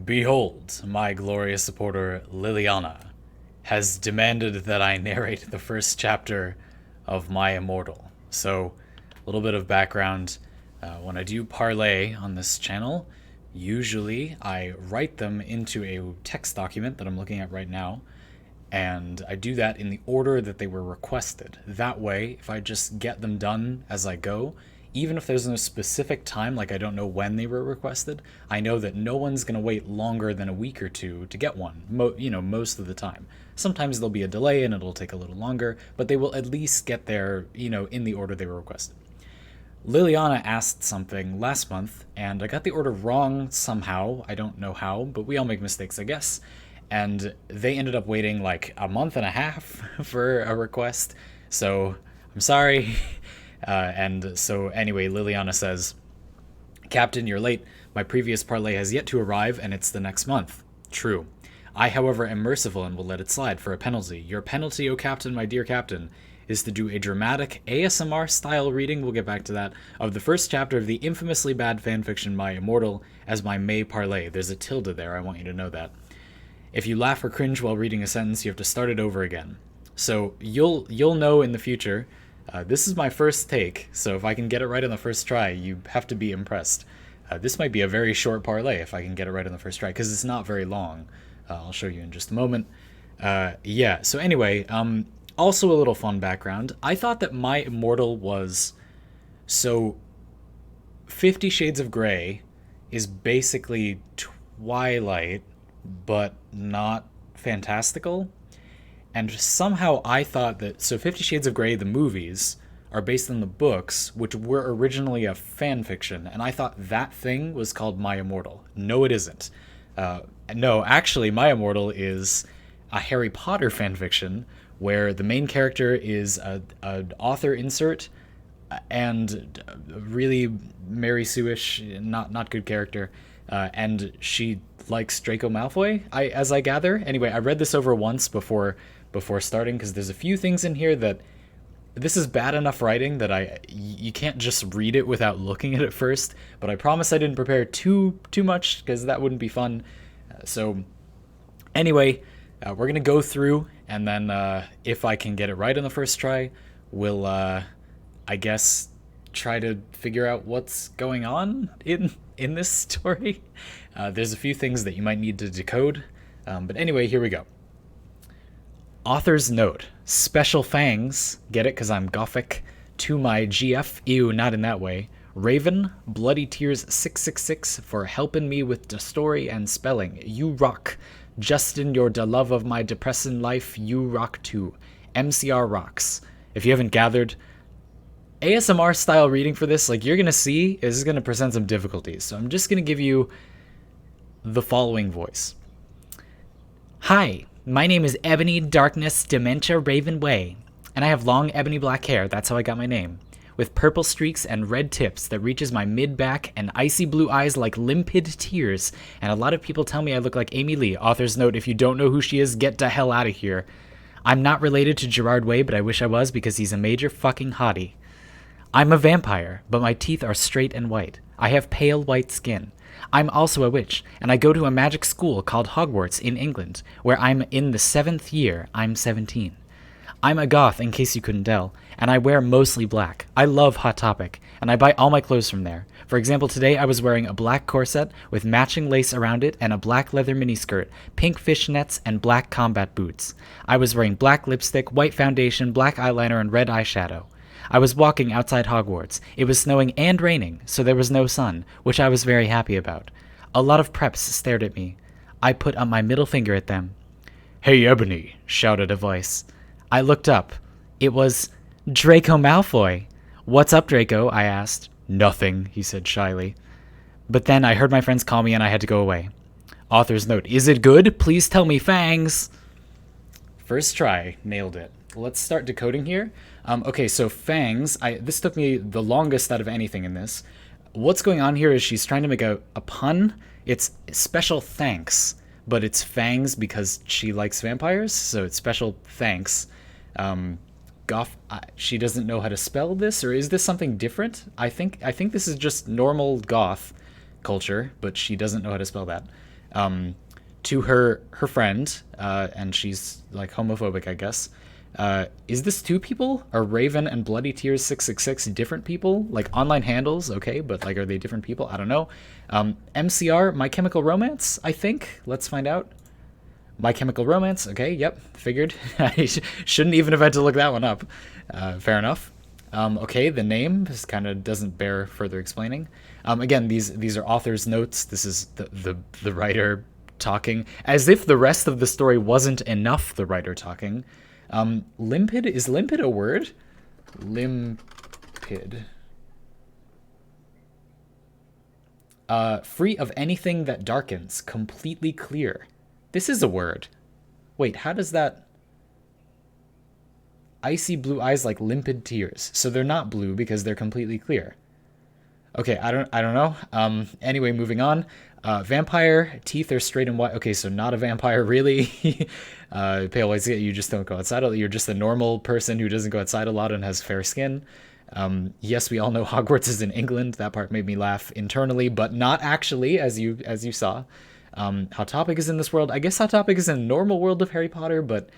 Behold, my glorious supporter Liliana has demanded that I narrate the first chapter of My Immortal. So, a little bit of background. When I do Parley on this channel, usually I write them into a text document that I'm looking at right now, and I do that in the order that they were requested. That way, if I just get them done as I go, even if there's no specific time, like I don't know when they were requested, I know that no one's going to wait longer than a week or two to get one, most of the time. Sometimes there'll be a delay and it'll take a little longer, but they will at least get there, in the order they were requested. Liliana asked something last month, and I got the order wrong somehow. I don't know how, but we all make mistakes, I guess. And they ended up waiting like a month and a half for a request. So I'm sorry. And so anyway, Liliana says, Captain, you're late. My previous parlay has yet to arrive, and it's the next month. True. I, however, am merciful and will let it slide for a penalty. Your penalty, O Captain, my dear Captain, is to do a dramatic ASMR-style reading, we'll get back to that, of the first chapter of the infamously bad fanfiction My Immortal as my May parlay. There's a tilde there, I want you to know that. If you laugh or cringe while reading a sentence, you have to start it over again. So you'll know in the future. This is my first take, so if I can get it right on the first try, you have to be impressed. This might be a very short parlay if I can get it right on the first try, because it's not very long. I'll show you in just a moment. So anyway, also a little fun background. I thought that My Immortal was... So, 50 Shades of Grey is basically Twilight, but not fantastical. And somehow I thought that... So 50 Shades of Grey, the movies, are based on the books, which were originally a fan fiction. And I thought that thing was called My Immortal. No, it isn't. No, actually, My Immortal is a Harry Potter fan fiction where the main character is an author insert and a really Mary Sue-ish, not good character. And she likes Draco Malfoy, as I gather. Anyway, I read this over once before starting, because there's a few things in here that this is bad enough writing that you can't just read it without looking at it first. But I promise I didn't prepare too much, because that wouldn't be fun. So anyway, we're gonna go through, and then if I can get it right on the first try, we'll I guess try to figure out what's going on in this story. There's a few things that you might need to decode, but anyway, here we go. Author's note: special thanks, get it because I'm gothic, to my GF, ew, not in that way, Raven, Bloody Tears 666 for helping me with the story and spelling. You rock. Justin, you're the love of my depressing life. You rock too. MCR rocks. If you haven't gathered, ASMR style reading for this, like you're going to see, is going to present some difficulties. So I'm just going to give you the following voice. Hi, my name is Ebony Darkness Dementia Raven Way, and I have long ebony black hair, that's how I got my name, with purple streaks and red tips that reaches my mid-back and icy blue eyes like limpid tears, and a lot of people tell me I look like Amy Lee. Author's note: if you don't know who she is, get the hell out of here. I'm not related to Gerard Way, but I wish I was because he's a major fucking hottie. I'm a vampire, but my teeth are straight and white. I have pale white skin. I'm also a witch, and I go to a magic school called Hogwarts in England, where I'm in the 7th year. I'm 17. I'm a goth, in case you couldn't tell, and I wear mostly black. I love Hot Topic, and I buy all my clothes from there. For example, today I was wearing a black corset with matching lace around it and a black leather miniskirt, pink fishnets, and black combat boots. I was wearing black lipstick, white foundation, black eyeliner, and red eyeshadow. I was walking outside Hogwarts. It was snowing and raining, so there was no sun, which I was very happy about. A lot of preps stared at me. I put up my middle finger at them. "Hey, Ebony," shouted a voice. I looked up. It was Draco Malfoy. "What's up, Draco?" I asked. "Nothing," he said shyly. But then I heard my friends call me and I had to go away. Author's note: is it good? Please tell me, fangs. First try, nailed it. Let's start decoding here. Okay, so fangs, this took me the longest out of anything in this. What's going on here is she's trying to make a pun. It's special thanks, but it's fangs because she likes vampires, so it's special thanks. Goth, she doesn't know how to spell this, or is this something different? I think this is just normal goth culture, but she doesn't know how to spell that. to her friend, and she's like homophobic, I guess. Is this two people? Are Raven and Bloody Tears 666 different people? Like online handles, okay, but like are they different people? I don't know. MCR, My Chemical Romance, I think. Let's find out. My Chemical Romance, okay, yep, figured. I shouldn't even have had to look that one up. Fair enough. Okay, the name just kind of doesn't bear further explaining. Again, these are author's notes. This is the writer talking, as if the rest of the story wasn't enough. The writer talking. Limpid, is limpid a word? Limpid. Free of anything that darkens, completely clear. This is a word. Wait, how does that? Icy blue eyes like limpid tears. So they're not blue because they're completely clear. Okay, I don't know. Anyway, moving on. Vampire teeth are straight and white. Okay, so not a vampire really. Pale white skin. You just don't go outside. You're just a normal person who doesn't go outside a lot and has fair skin. Yes, we all know Hogwarts is in England. That part made me laugh internally, but not actually, as you saw. Hot Topic is in this world. I guess Hot Topic is in the normal world of Harry Potter, but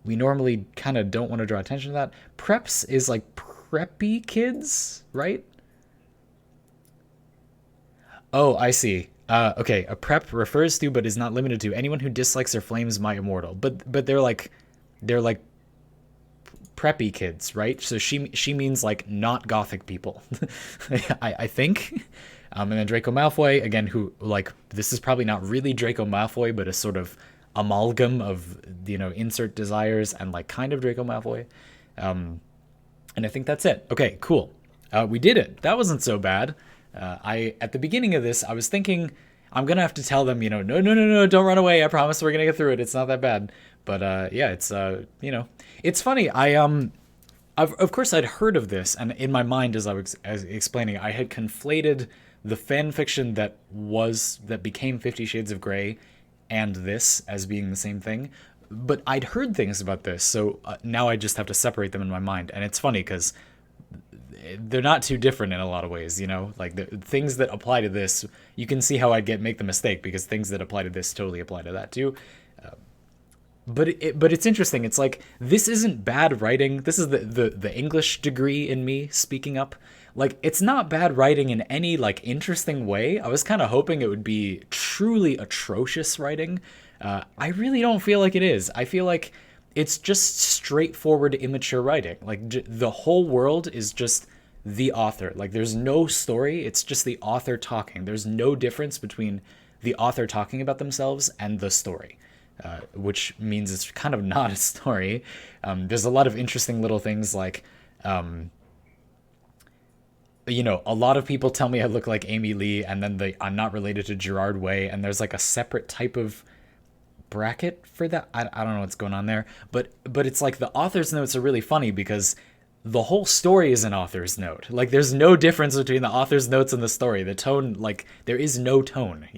we normally kind of don't want to draw attention to that. Preps is like preppy kids, right? Oh, I see. Okay, a prep refers to, but is not limited to, anyone who dislikes or flames My Immortal. But they're like preppy kids, right? So she means like not gothic people, I think. And then Draco Malfoy again, who like this is probably not really Draco Malfoy, but a sort of amalgam of insert desires and like kind of Draco Malfoy. And I think that's it. Okay, cool. We did it. That wasn't so bad. I at the beginning of this, I was thinking I'm gonna have to tell them, no, don't run away. I promise we're gonna get through it. It's not that bad. But yeah, it's funny. Of course I'd heard of this, and in my mind as I was explaining, I had conflated the fan fiction that became 50 Shades of Grey and this as being the same thing. But I'd heard things about this, so now I just have to separate them in my mind. And it's funny because they're not too different in a lot of ways, like the things that apply to this, you can see how I'd make the mistake because things that apply to this totally apply to that too. But it's interesting. It's like, this isn't bad writing. This is the English degree in me speaking up. Like, it's not bad writing in any like interesting way. I was kind of hoping it would be truly atrocious writing. I really don't feel like it is. I feel like it's just straightforward, immature writing. Like the whole world is just the author. Like there's no story. It's just the author talking. There's no difference between the author talking about themselves and the story. Which means it's kind of not a story. There's a lot of interesting little things like, a lot of people tell me I look like Amy Lee, and then I'm not related to Gerard Way, and there's like a separate type of bracket for that. I don't know what's going on there, but it's like the author's notes are really funny because the whole story is an author's note. Like there's no difference between the author's notes and the story. The tone, like there is no tone,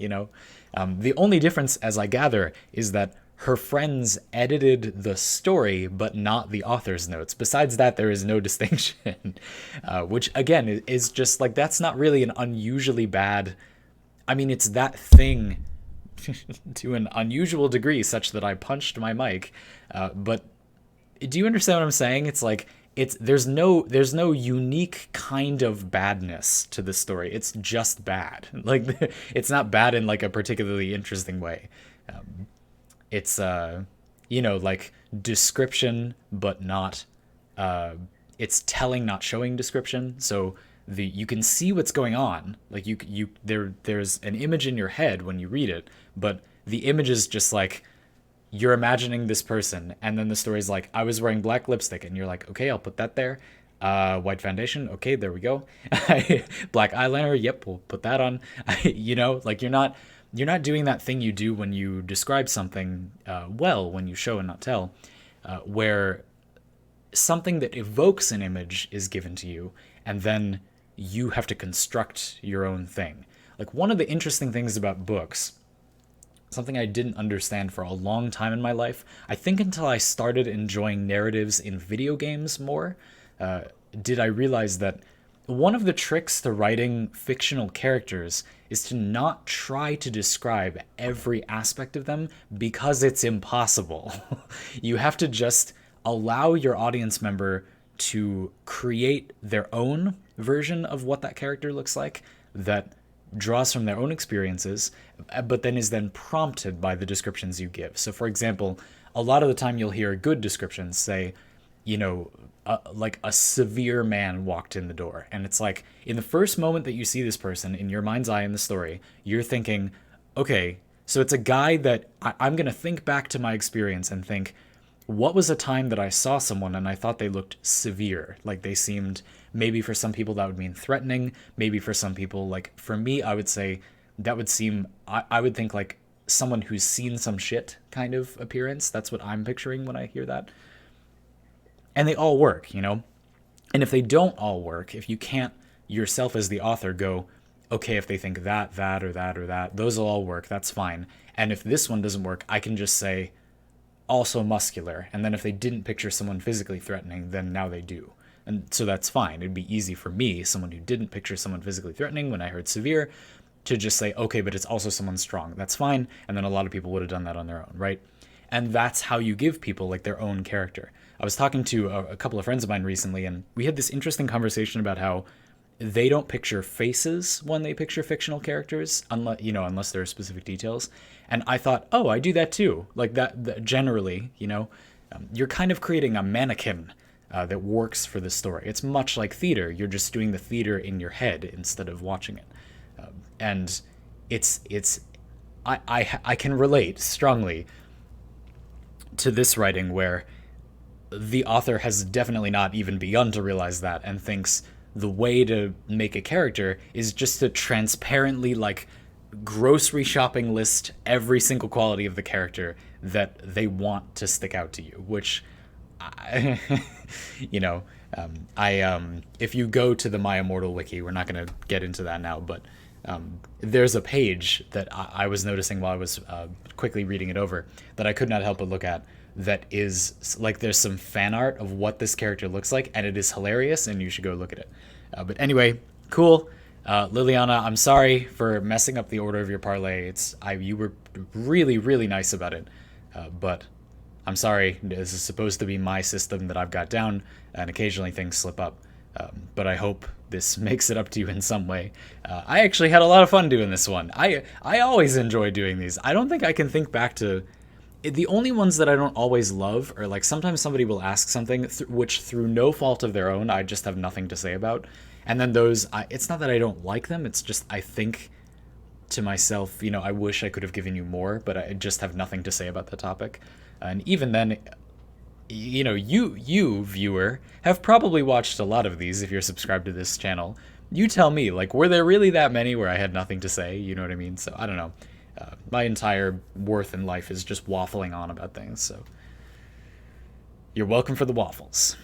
The only difference, as I gather, is that her friends edited the story, but not the author's notes. Besides that, there is no distinction, which again is just like, that's not really an unusually bad. I mean, it's that thing to an unusual degree such that I punched my mic. But do you understand what I'm saying? It's like, there's no unique kind of badness to the story. It's just bad. Like it's not bad in like a particularly interesting way. It's like description, but not. It's telling, not showing description. So you can see what's going on. Like there's an image in your head when you read it, but the image is just like, you're imagining this person, and then the story's like, I was wearing black lipstick, and you're like, okay, I'll put that there. White foundation, okay, there we go. Black eyeliner, yep, we'll put that on. Like you're not doing that thing you do when you describe something when you show and not tell, where something that evokes an image is given to you, and then you have to construct your own thing. Like one of the interesting things about books, something I didn't understand for a long time in my life, I think until I started enjoying narratives in video games more, did I realize that one of the tricks to writing fictional characters is to not try to describe every aspect of them because it's impossible. You have to just allow your audience member to create their own version of what that character looks like that draws from their own experiences, but then is then prompted by the descriptions you give. So, for example, a lot of the time you'll hear good descriptions say, you know, like a severe man walked in the door. And it's like, in the first moment that you see this person in your mind's eye in the story, you're thinking, okay, so it's a guy that I'm going to think back to my experience and think, what was a time that I saw someone and I thought they looked severe? Like they seemed, maybe for some people that would mean threatening. Maybe for some people, like for me, I would say that would seem, I would think like someone who's seen some shit kind of appearance. That's what I'm picturing when I hear that. And they all work, you know? And if they don't all work, if you can't yourself as the author go, okay, if they think that, that, or that, or that, those will all work, that's fine. And if this one doesn't work, I can just say, also muscular. And then if they didn't picture someone physically threatening, then now they do. And so that's fine. It'd be easy for me, someone who didn't picture someone physically threatening when I heard severe, to just say, okay, but it's also someone strong. That's fine. And then a lot of people would have done that on their own, right? And that's how you give people like their own character. I was talking to a couple of friends of mine recently, and we had this interesting conversation about how they don't picture faces when they picture fictional characters, unless there are specific details. And I thought, oh, I do that too. Like that generally, you're kind of creating a mannequin that works for the story. It's much like theater. You're just doing the theater in your head instead of watching it. And I can relate strongly to this writing where the author has definitely not even begun to realize that and thinks the way to make a character is just to transparently like grocery shopping list every single quality of the character that they want to stick out to you, which if you go to the My Immortal wiki, we're not going to get into that now, but there's a page that I was noticing while I was quickly reading it over that I could not help but look at, that is like there's some fan art of what this character looks like, and it is hilarious, and you should go look at it. But anyway, cool. Liliana, I'm sorry for messing up the order of your parlay. You were really, really nice about it, but I'm sorry. This is supposed to be my system that I've got down, and occasionally things slip up. But I hope this makes it up to you in some way. I actually had a lot of fun doing this one. I always enjoy doing these. I don't think I can think back to... The only ones that I don't always love are like sometimes somebody will ask something which through no fault of their own I just have nothing to say about. And then those, it's not that I don't like them, it's just I think to myself, I wish I could have given you more, but I just have nothing to say about the topic. And even then, you viewer have probably watched a lot of these if you're subscribed to this channel. You tell me, like, were there really that many where I had nothing to say? You know what I mean? So I don't know. My entire worth in life is just waffling on about things, so you're welcome for the waffles.